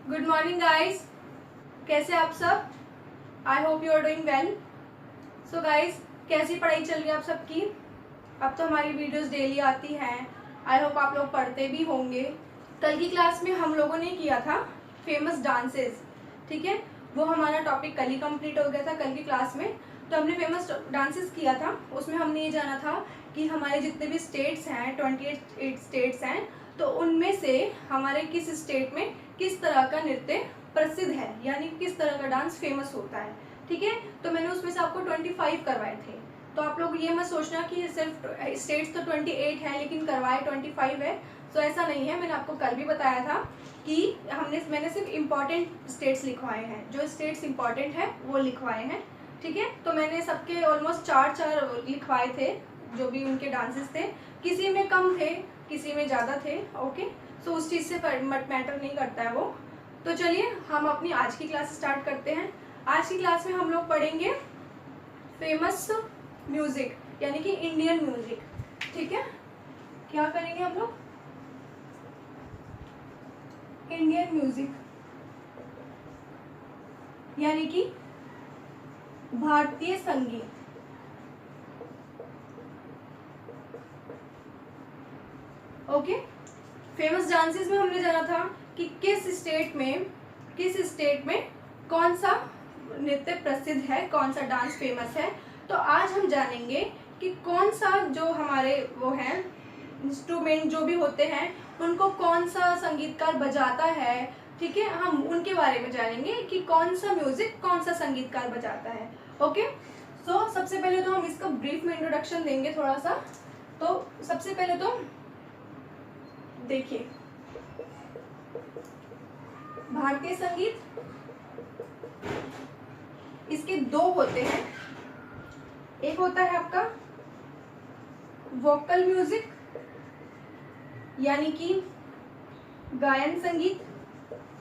Good morning guys, कैसे आप सब। I hope you are doing well. So guys, कैसी पढ़ाई चल रही है आप सबकी। अब तो हमारी वीडियोस डेली आती हैं। आई होप आप लोग पढ़ते भी होंगे। कल की क्लास में हम लोगों ने किया था फेमस डांसेस, ठीक है। वो हमारा टॉपिक कल ही कंप्लीट हो गया था कल की क्लास में। तो हमने फेमस डांसेस किया था। उसमें हमने ये जाना था कि हमारे जितने भी स्टेट्स हैं, 28 स्टेट्स हैं, तो उनमें से हमारे किस स्टेट में किस तरह का नृत्य प्रसिद्ध है, यानी किस तरह का डांस फेमस होता है, ठीक है। तो मैंने उसमें से आपको 25 करवाए थे। तो आप लोग ये मत सोचना कि सिर्फ स्टेट्स तो 28 है लेकिन करवाए 25 है। तो ऐसा नहीं है। मैंने आपको कल भी बताया था कि मैंने सिर्फ इम्पॉर्टेंट स्टेट्स लिखवाए हैं, जो स्टेट्स इम्पॉर्टेंट है वो लिखवाए हैं, ठीक है। तो मैंने सबके ऑलमोस्ट चार लिखवाए थे, जो भी उनके डांसेस थे। किसी में कम थे, किसी में ज़्यादा थे, ओके। सो उस चीज़ से मैटर नहीं करता है वो। तो चलिए हम अपनी आज की क्लास स्टार्ट करते हैं। आज की क्लास में हम लोग पढ़ेंगे फेमस म्यूज़िक, यानी कि इंडियन म्यूज़िक, ठीक है। क्या करेंगे हम लोग, इंडियन म्यूज़िक, यानी कि भारतीय संगीत, ओके। फेमस डांसेस में हमने जाना था कि किस स्टेट में कौन सा नृत्य प्रसिद्ध है, कौन सा डांस फेमस है। तो आज हम जानेंगे कि कौन सा जो हमारे वो हैं इंस्ट्रूमेंट जो भी होते हैं उनको कौन सा संगीतकार बजाता है, ठीक है। हम उनके बारे में जानेंगे कि कौन सा म्यूजिक कौन सा संगीतकार बजाता है, ओके। सो सबसे पहले तो हम इसका ब्रीफ में इंट्रोडक्शन देंगे थोड़ा सा। तो सबसे पहले तो देखिए, भारतीय संगीत इसके दो होते हैं। एक होता है आपका वोकल म्यूजिक, यानी कि गायन संगीत,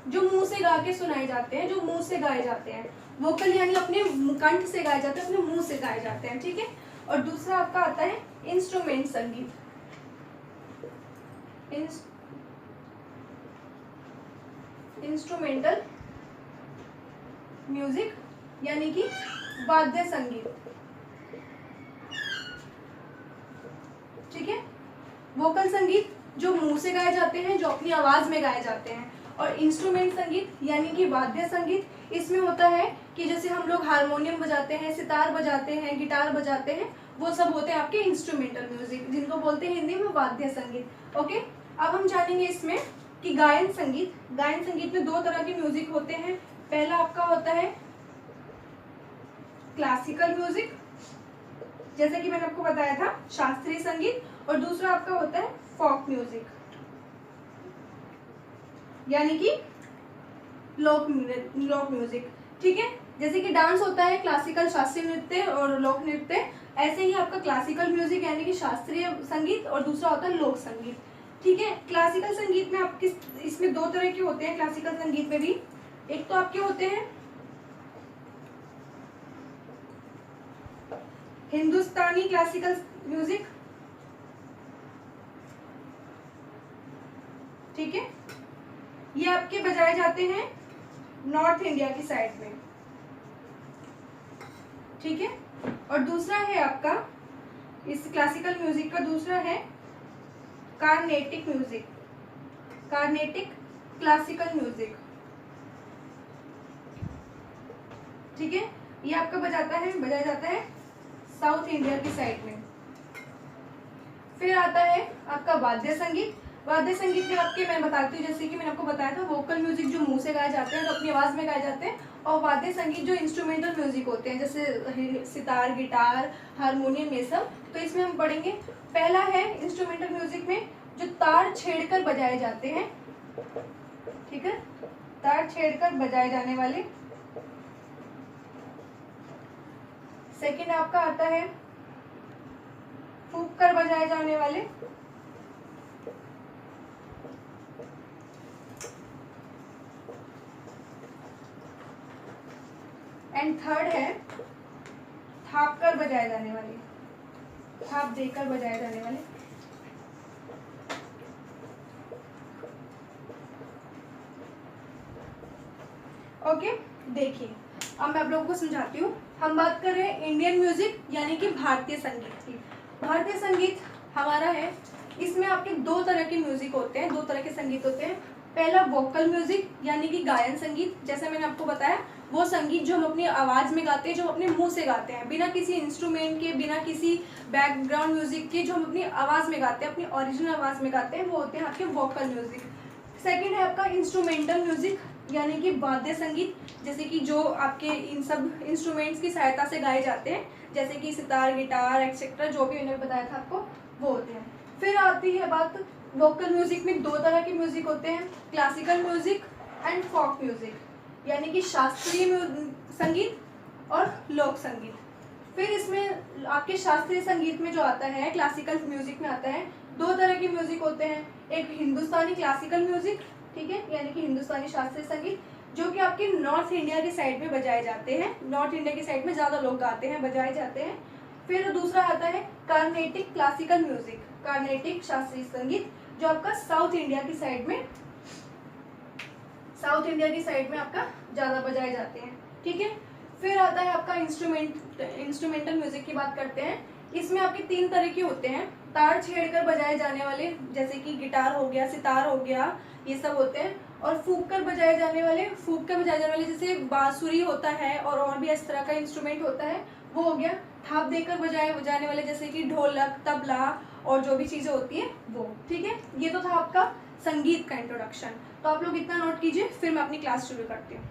जो मुंह से गा के सुनाए जाते हैं, जो मुंह से गाए जाते हैं। वोकल यानी अपने कंठ से गाए जाते हैं, अपने मुंह से गाए जाते हैं, ठीक है। और दूसरा आपका आता है इंस्ट्रूमेंट संगीत, इंस्ट्रूमेंटल म्यूजिक, यानी कि वाद्य संगीत, ठीक है। वोकल संगीत जो मुंह से गाए जाते हैं, जो अपनी आवाज में गाए जाते हैं। और इंस्ट्रूमेंट संगीत यानी कि वाद्य संगीत, इसमें होता है कि जैसे हम लोग हारमोनियम बजाते हैं, सितार बजाते हैं, गिटार बजाते हैं, वो सब होते हैं आपके इंस्ट्रूमेंटल म्यूजिक, जिनको बोलते हैं हिंदी में वाद्य संगीत, ओके। अब हम जानेंगे इसमें कि गायन संगीत में दो तरह के म्यूजिक होते हैं। पहला आपका होता है क्लासिकल म्यूजिक, जैसे कि मैंने आपको बताया था शास्त्रीय संगीत। और दूसरा आपका होता है फोक म्यूजिक, यानी कि लोक म्यूजिक, ठीक है। जैसे कि डांस होता है क्लासिकल शास्त्रीय नृत्य और लोक नृत्य, ऐसे ही आपका क्लासिकल म्यूजिक यानी कि शास्त्रीय संगीत और दूसरा होता है लोक संगीत, ठीक है। क्लासिकल संगीत में आप इसमें दो तरह के होते हैं। क्लासिकल संगीत में भी एक तो आपके होते हैं हिंदुस्तानी क्लासिकल म्यूजिक, ठीक है। ये आपके बजाए जाते हैं नॉर्थ इंडिया की साइड में, ठीक है। और दूसरा है आपका इस क्लासिकल म्यूजिक का दूसरा है Carnatic music, Carnatic classical music, ठीक है। ये आपका बजाया जाता है साउथ इंडिया की साइड में। फिर आता है आपका वाद्य संगीत। वाद्य संगीत में आपके मैं बताती हूँ, जैसे कि मैंने आपको बताया था वोकल म्यूजिक जो मुंह से गाए जाते हैं, जो अपनी आवाज में गाए जाते हैं, और वाद्य संगीत जो इंस्ट्रूमेंटल म्यूजिक होते हैं, जैसे सितार, गिटार, हारमोनियम, ये सब। तो इसमें हम पढ़ेंगे। पहला है इंस्ट्रूमेंटल म्यूजिक में जो तार छेड़कर बजाए जाते हैं, ठीक है, तार छेड़कर बजाए जाने वाले। सेकंड आपका आता है फूंक कर बजाए जाने वाले। एंड थर्ड है थाप कर बजाए जाने वाले, थाप देकर बजाए जाने वाले। ओके, देखिए अब मैं आप लोगों को समझाती हूँ। हम बात कर रहे हैं इंडियन म्यूजिक यानी कि भारतीय संगीत की। भारतीय संगीत हमारा है, इसमें आपके दो तरह के म्यूजिक होते हैं, दो तरह के संगीत होते हैं। पहला वोकल म्यूजिक यानी कि गायन संगीत, जैसे मैंने आपको बताया वो संगीत जो हम अपनी आवाज़ में गाते हैं, जो हम अपने मुंह से गाते हैं, बिना किसी इंस्ट्रूमेंट के, बिना किसी बैकग्राउंड म्यूजिक के, जो हम अपनी आवाज़ में गाते हैं, अपनी ओरिजिनल आवाज़ में गाते हैं, वो होते हैं आपके वोकल म्यूजिक। सेकेंड है आपका इंस्ट्रूमेंटल म्यूजिक यानी कि वाद्य संगीत, जैसे कि जो आपके इन सब इंस्ट्रूमेंट्स की सहायता से गाए जाते हैं, जैसे कि सितार, गिटार एक्सेट्रा, जो भी मैंने बताया था आपको, वो होते हैं। फिर आती है बात वोकल म्यूजिक में दो तरह के म्यूजिक होते हैं, classical music and folk music, यानी कि शास्त्रीय संगीत और लोक संगीत। फिर इसमें आपके शास्त्रीय संगीत में जो आता है, क्लासिकल म्यूजिक में आता है, दो तरह के म्यूजिक होते हैं। एक हिंदुस्तानी क्लासिकल म्यूजिक, ठीक है, यानी कि हिंदुस्तानी शास्त्रीय संगीत, जो कि आपके नॉर्थ इंडिया की साइड में बजाए जाते हैं, नॉर्थ इंडिया की साइड में ज़्यादा लोग गाते हैं, बजाए जाते हैं। फिर दूसरा आता है कार्नेटिक क्लासिकल म्यूजिक, कार्नेटिक शास्त्रीय संगीत, जो आपका साउथ इंडिया की साइड में आपका ज़्यादा बजाए जाते हैं, ठीक है। फिर आता है आपका इंस्ट्रूमेंटल म्यूजिक की बात करते हैं। इसमें आपके तीन तरह के होते हैं, तार छेड़कर बजाए जाने वाले, जैसे कि गिटार हो गया, सितार हो गया, ये सब होते हैं। और फूंक कर बजाए जाने वाले जैसे बांसुरी होता है और भी इस तरह का इंस्ट्रूमेंट होता है, वो हो गया। थाप देकर बजाए जाने वाले जैसे कि ढोलक, तबला और जो भी चीज़ें होती है वो, ठीक है। ये तो था आपका संगीत का इंट्रोडक्शन। तो आप लोग इतना नोट कीजिए, फिर मैं अपनी क्लास शुरू करती हूँ।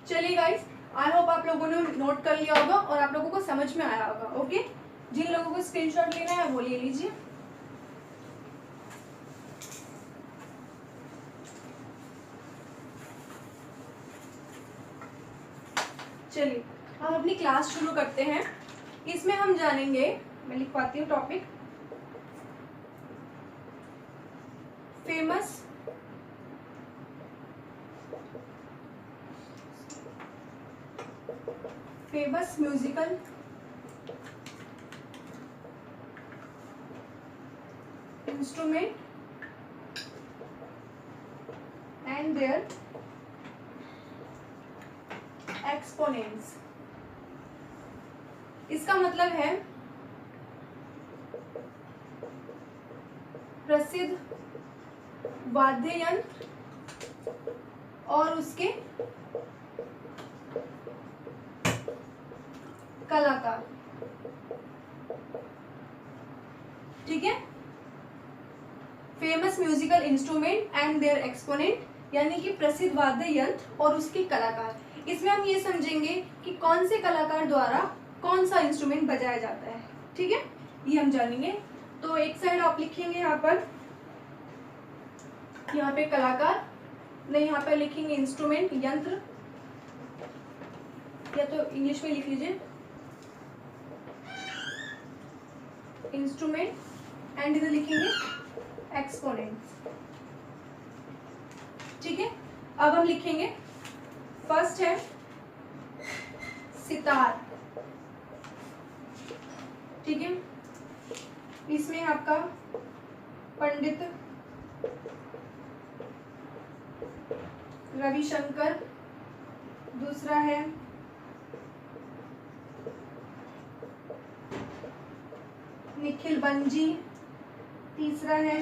चलिए गाइस, आई होप आप लोगों ने नोट कर लिया होगा और आप लोगों को समझ में आया होगा। ओके, जिन लोगों को स्क्रीनशॉट लेना है वो ले लीजिए। चलिए हम अपनी क्लास शुरू करते हैं। इसमें हम जानेंगे, मैं लिख पाती हूँ topic, famous musical instrument and their exponents. इसका मतलब है प्रसिद्ध वाद्य यंत्र और उसके कलाकार, ठीक है। Famous musical instrument and their exponent, यानी कि प्रसिद्ध वाद्य यंत्र और उसके कलाकार। इसमें हम ये समझेंगे कि कौन से कलाकार द्वारा कौन सा इंस्ट्रूमेंट बजाया जाता है, ठीक है, ये हम जानेंगे। तो एक साइड आप लिखेंगे यहाँ पे कलाकार, नहीं यहाँ पे लिखेंगे इंस्ट्रूमेंट, यंत्र, या तो इंग्लिश में लिख लीजिए इंस्ट्रूमेंट, एंड इधर लिखेंगे एक्सपोनेंट्स, ठीक है। अब हम लिखेंगे, फर्स्ट है सितार, ठीक है। इसमें आपका पंडित रविशंकर, दूसरा है निखिल बंजी, तीसरा है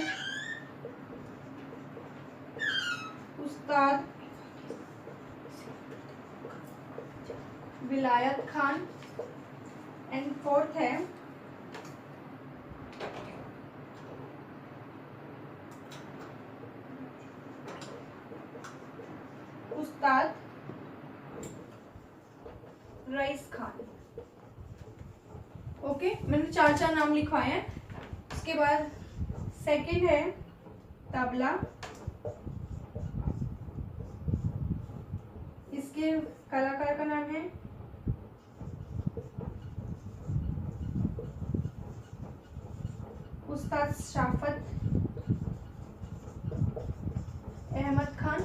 उस्ताद विलायत खान, एंड फोर्थ है उस्ताद रईस खान। ओके, मैंने चार नाम लिखवाए हैं। उसके बाद सेकंड है तबला। इसके कलाकार का नाम है उस्ताद शाफत अहमद खान।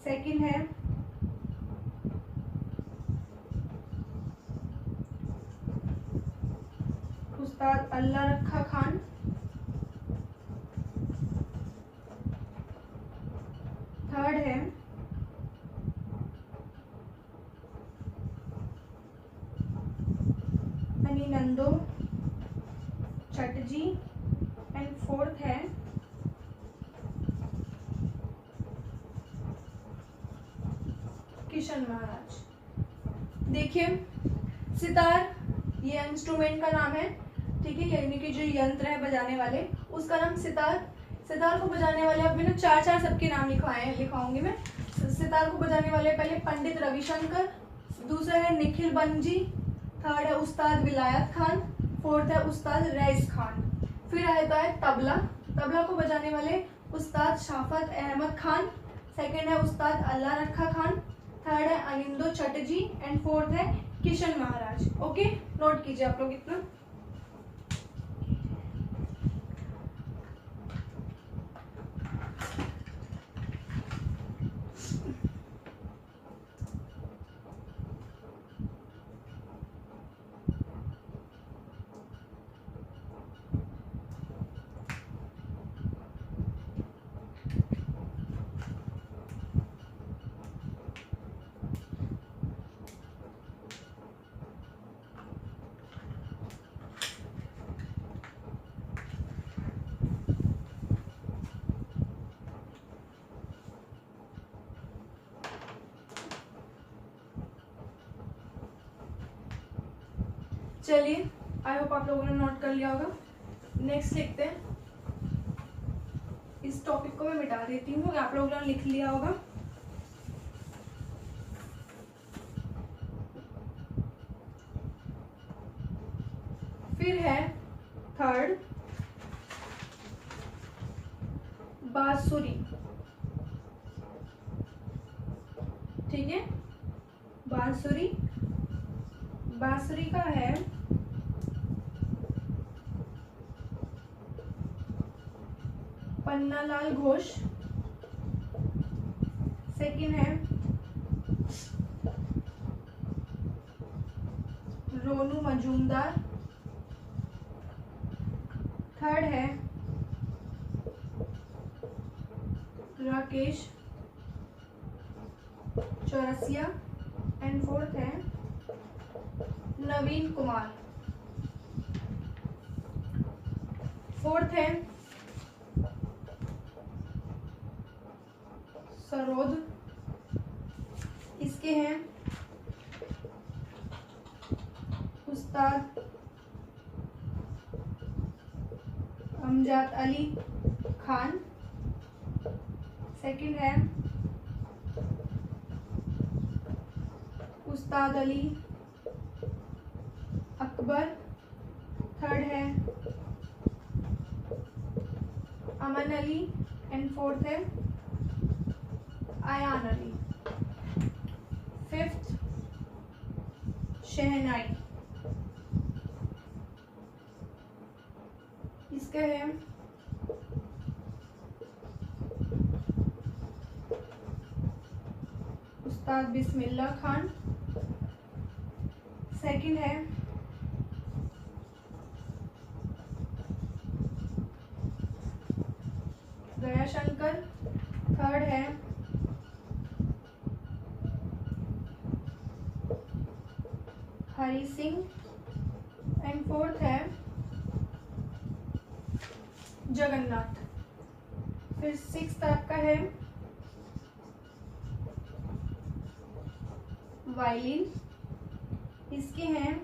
सेकंड है उस्ताद अल्लाह रखा खान। थर्ड है अनिनंदो चटर्जी। एंड फोर्थ है किशन महाराज। देखिए सितार ये इंस्ट्रूमेंट का नाम है, ठीक है, यानी कि जो यंत्र है बजाने वाले उसका नाम सितार। सितार को बजाने वाले, अब मैंने चार सबके नाम लिखवाऊंगी मैं। सितार को बजाने वाले पहले पंडित रविशंकर, दूसरा है निखिल बंजी, थर्ड है उस्ताद विलायत खान, फोर्थ है उस्ताद रईस खान। फिर रहता है तबला। तबला को बजाने वाले उस्ताद शाफत अहमद खान, सेकंड है उस्ताद अल्लाह रखा खान, थर्ड है अनिंदो चटर्जी एंड फोर्थ है किशन महाराज। ओके, नोट कीजिए आप लोग इतना। चलिए, आई होप आप लोगों ने नोट कर लिया होगा। नेक्स्ट लिखते हैं। इस टॉपिक को मैं मिटा देती हूँ, आप लोगों ने लिख लिया होगा। फिर है थर्ड बांसुरी, ठीक है। बांसुरी, बांसुरी का है पन्नालाल घोष। सेकंड है रोनू मजूमदार। थर्ड है राकेश चौरसिया एंड फोर्थ है नवीन कुमार। फोर्थ है सरोद। इसके हैं उस्ताद अमजद अली खान। सेकंड है उस्ताद अली अकबर। थर्ड है अमन अली एंड फोर्थ है आयान अली। फिफ्थ शहनाई। इसका है उस्ताद बिस्मिल्लाह खान। सेकंड है दयाशंकर। थर्ड है हरी सिंह एंड फोर्थ है जगन्नाथ। फिर सिक्स्थ आपका है वायलिन। इसके हैं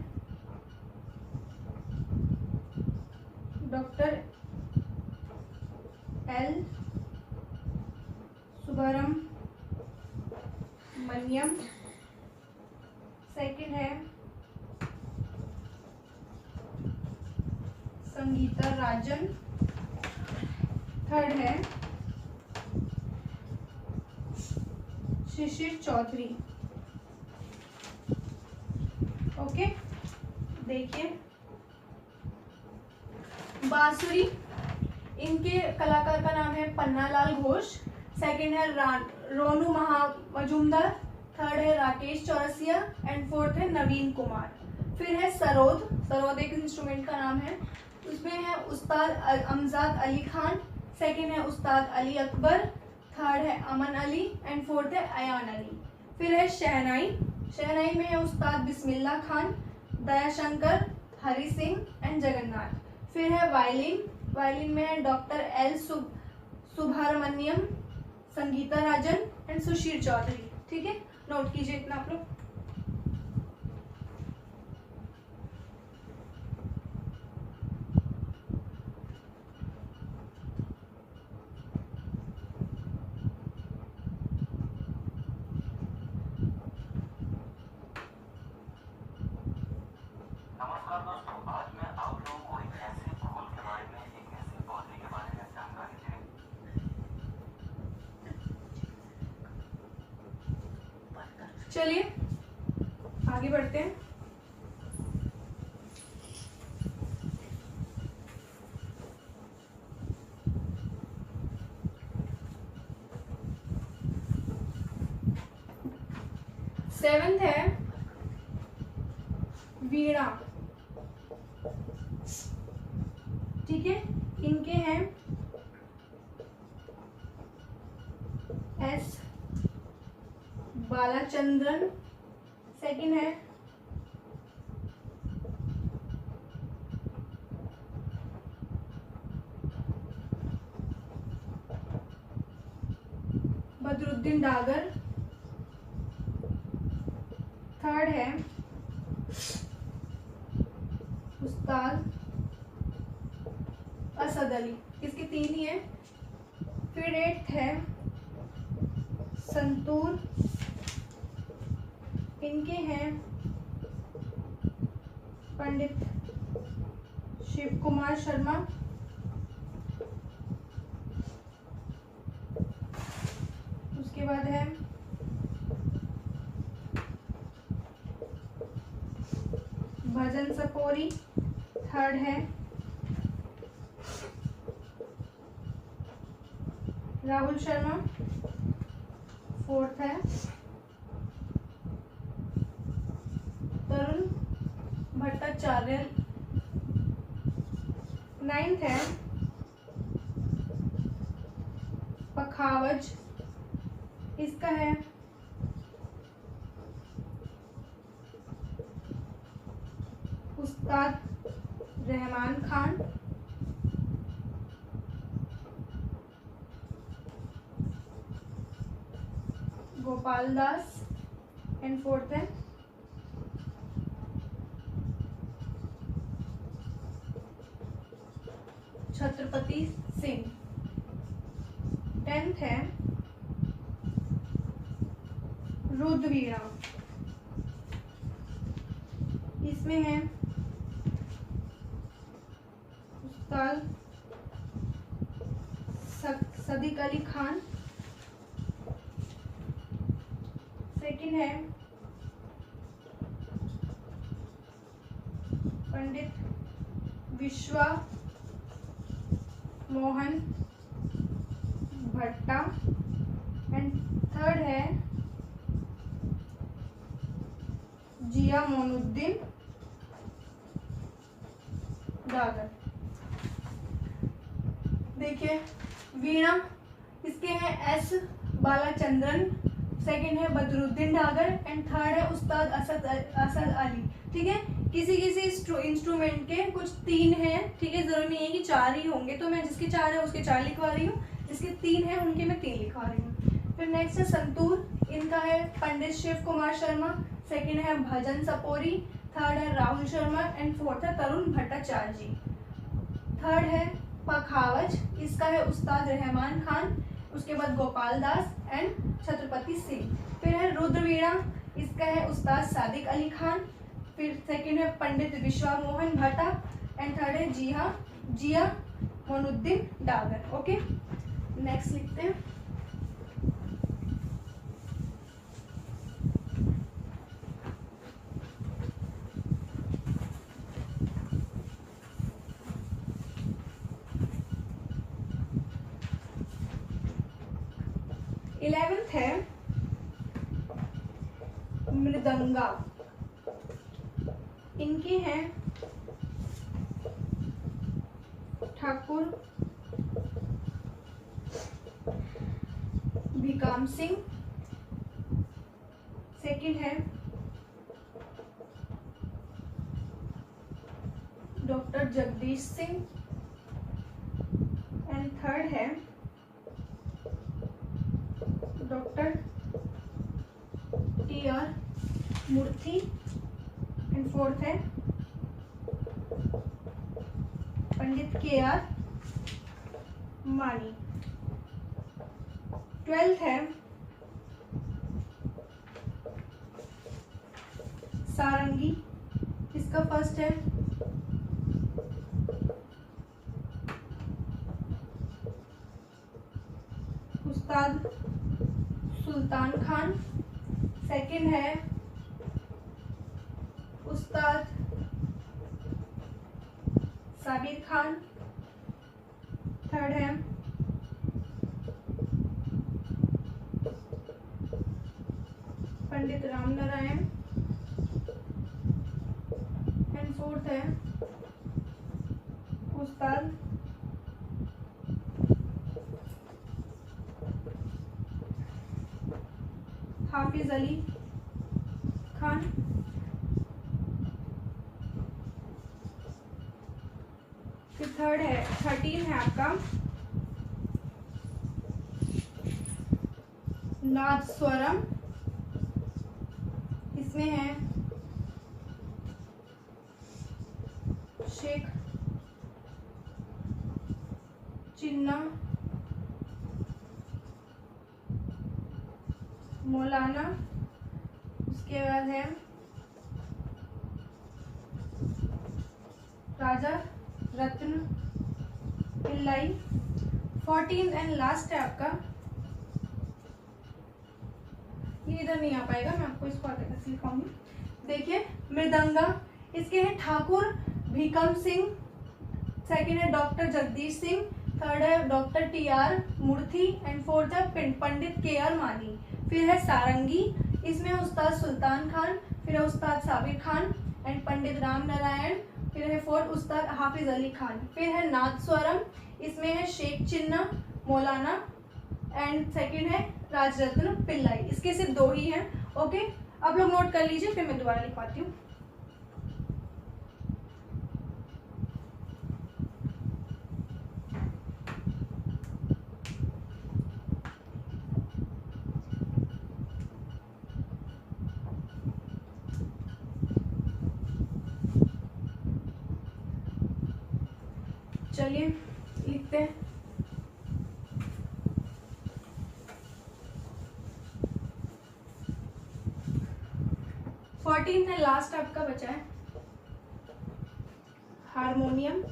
डॉक्टर एल सुब्रम मनियम। सेकंड है संगीता राजन। थर्ड है शिशिर चौधरी। ओके, देखिए बांसुरी, इनके कलाकार का नाम है पन्नालाल घोष। सेकंड है रोनू मजुमदार। थर्ड है राकेश चौरसिया एंड फोर्थ है नवीन कुमार। फिर है सरोद, सरोद एक इंस्ट्रूमेंट का नाम है। उसमें है उस्ताद अमजाद अली खान। सेकंड है उस्ताद अली अकबर। थर्ड है अमन अली एंड फोर्थ है अयान अली। फिर है शहनाई, शहनाई में है उस्ताद बिस्मिल्लाह खान, दयाशंकर, हरि सिंह एंड जगन्नाथ। फिर है वायलिन, वायलिन में है doctor L Subramaniam, Sangeeta Rajan and Sushil Chaudhary. ठीक है, नोट कीजिए इतना आप लोग। नमस्कार दोस्तों, आज मैं आप लोगों को एक ऐसे फूल के बारे में, एक ऐसे पौधे के बारे में जानकारी देंगे। चलिए आगे बढ़ते हैं। सेवेंथ है वीणा। ठीक है, इनके हैं एस बालाचंद्रन। सेकंड है बदरुद्दीन डागर। थर्ड है उस्ताद असद अली। इसके तीन ही है। फिर एट्थ है संतूर, इनके हैं पंडित शिव कुमार शर्मा। उसके बाद है भजन सपोरी। थर्ड है राहुल शर्मा। फोर्थ है तरुण भट्टाचार्य। नाइन्थ है पखावज, इसका है उस्ताद रहमान खान। गोपाल दास एंड फोर्थ है छत्रपति सिंह। 10th है रुद्रवीणा, इसमें है उस्ताद सदीक अली खान। सेकंड है पंडित विश्वा मोहन भट्टा एंड थर्ड है जिया मोनुद्दीन डागर। देखिए वीणा, इसके हैं एस बालाचंद्रन। सेकंड है बदरुद्दीन डागर एंड थर्ड है उस्ताद असद अली। ठीक है, किसी किसी इंस्ट्रूमेंट के कुछ तीन हैं। ठीक है, जरूरी नहीं है कि चार ही होंगे, तो मैं जिसके चार है उसके चार लिखवा रही हूँ, जिसके तीन है उनके मैं तीन लिखवा रही हूँ। फिर नेक्स्ट है संतूर, इनका है पंडित शिव कुमार शर्मा। सेकंड है भजन सपोरी। थर्ड है राहुल शर्मा एंड फोर्थ है तरुण भट्टाचार्य। थर्ड है पखावज, इसका है उस्ताद रहमान खान। उसके बाद गोपाल दास एंड छत्रपति सिंह। फिर है रुद्रवीणा, इसका है उस्ताद सादिक अली खान। फिर सेकंड है पंडित विश्वा मोहन भट्टा एंड थर्ड है जिया मोइनुद्दीन डागर। ओके, नेक्स्ट लिखते हैं। इलेवेंथ है मृदंगा। इनके हैं ठाकुर भिकाम सिंह। सेकंड है doctor Jagdish Singh and third है doctor TR. Murthy and fourth है पंडित के.आर. मानी। 12th है सारंगी। इसका फर्स्ट है उस्ताद सुल्तान खान। सेकंड है उस्ताद साबिर खान। थर्ड है पंडित राम नारायण एंड फोर्थ है उस्ताद हाफिज अली खान। फिर थर्ड है 13 है आपका नाद स्वरम। इसमें है शेख चिन्ना मौलाना। उसके बाद है राजा रत्न पिल्लाई। 14 एंड लास्ट है आपका, ये इधर नहीं आ पाएगा, मैं आपको इसको आगे तक लिखाऊंगी। देखिए मृदंगा, इसके हैं ठाकुर भीकम सिंह। सेकंड है डॉक्टर जगदीश सिंह। थर्ड है doctor TR. Murthy and fourth है पंडित के.आर. मानी। फिर है सारंगी, इसमें उस्ताद सुल्तान खान। फिर है उस्ताद साबिर खान एंड पंडित राम नारायण। फिर है फोर्थ उस्ताद हाफिज अली खान। फिर है नाद स्वरम, इसमें है शेख चिन्ना मौलाना एंड सेकंड है राजरत्न पिल्लाई। इसके सिर्फ 2 ही हैं। ओके, आप लोग नोट कर लीजिए, फिर मैं दोबारा लिखवाती हूँ। चलिए लिखते हैं। फोर्टीन है लास्ट आपका बचा है हारमोनियम।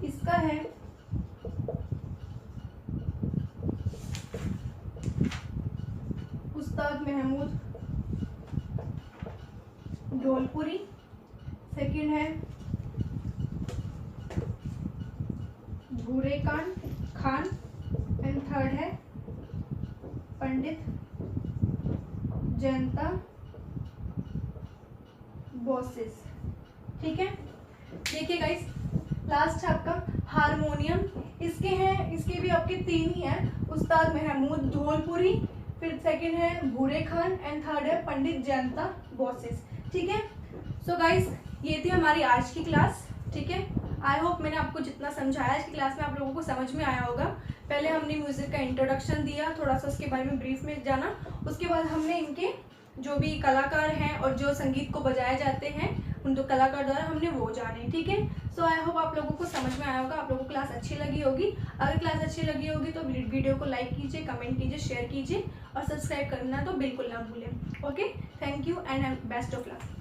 इसका है उस्ताद महमूद ढोलपुरी। सेकंड है भूरे खान एंड थर्ड है पंडित जयंता बॉसेस। ठीक है, देखिए गाइस, लास्ट है आपका हारमोनियम। इसके भी आपके 3 ही हैं, उस्ताद महमूद ढोलपुरी, फिर सेकंड है भूरे खान एंड थर्ड है पंडित जयंता बॉसेस। ठीक है, सो गाइस ये थी हमारी आज की क्लास। ठीक है, आई होप मैंने आपको जितना समझाया आज की क्लास में आप लोगों को समझ में आया होगा। पहले हमने म्यूजिक का इंट्रोडक्शन दिया, थोड़ा सा उसके बारे में ब्रीफ में जाना। उसके बाद हमने इनके जो भी कलाकार हैं और जो संगीत को बजाए जाते हैं उन 2 कलाकार द्वारा हमने वो जाने। ठीक है, सो आई होप आप लोगों को समझ में आया होगा, आप लोगों को क्लास अच्छी लगी होगी। अगर क्लास अच्छी लगी होगी तो वीडियो को लाइक कीजिए, कमेंट कीजिए, शेयर कीजिए और सब्सक्राइब करना तो बिल्कुल ना भूलें। Okay, thank you and best of luck.